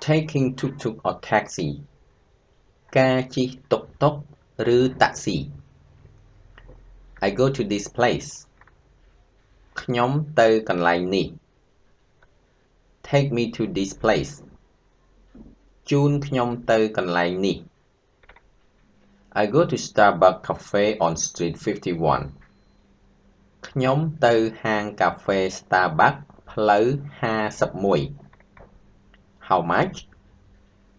taking tuk-tuk or taxi ការជិះតុកតុកឬតាក់ស៊ី I go to this place ខ្ញុំទៅកន្លែងនេះ take me to this place ជូនខ្ញុំទៅកន្លែងនេះ I go to Starbucks Cafe on Street 51 ខ្ញុំទៅហាងកាហ្វេ Starbucks ផ្លូវ51 How much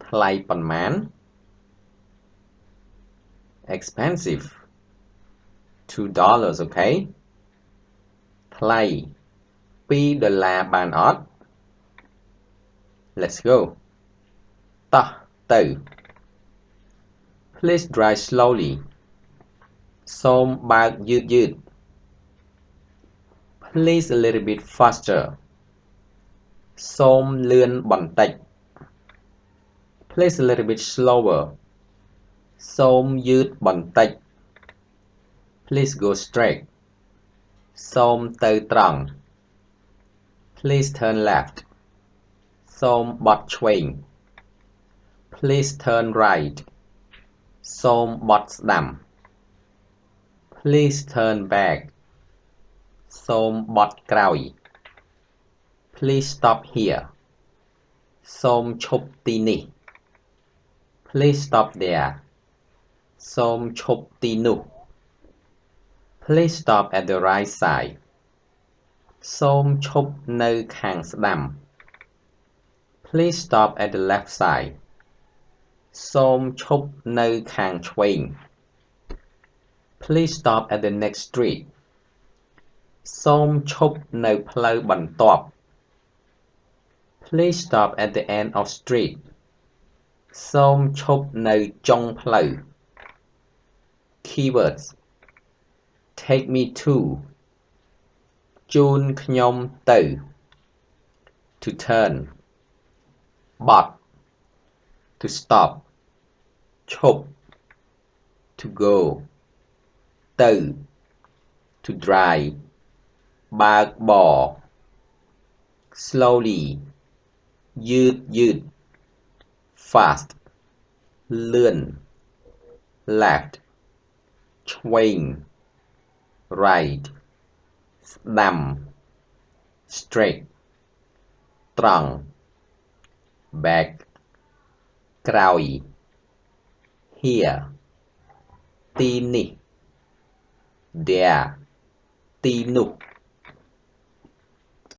ថ្លៃប៉ុន្មាន Expensive $2 okay ថ្លៃ$2បានអត់ Let's go តោះទៅ Please drive slowly សូមបើកយឺត Please a little bit faster សូមលឿនបន្តិច Please a little bit slower សូមយឺតបន្តិច Please go straight សូមទៅត្រង់ Please turn left សូមបត់ឆ្វេង Please turn right សូមបត់ស្ដាំ Please turn back សូមបត់ក្រោយ Please stop here សូមឈប់ទីនេះ Please stop there សូមឈប់ទីនោះ Please stop at the right side សូមឈប់នៅខាងស្ដាំ Please stop at the left side សូមឈប់នៅខាងឆ្វេង Please stop at the next street សូមឈប់នៅផ្លូវបន្ទាប់ Please stop at the end of street សូមឈប់នៅចុងផ្លូវ Keywords Take me to ជូនខ្ញុំទៅ To turn បត់ To stop ឈប់ To go ទៅ To drive បើកបរ Slowly យឺត Fast លឿន Left ឆ្វេង Right ស្ដាំ Straight ត្រង់ Back ក្រោយ Here ទីនេះ There ទីនោះ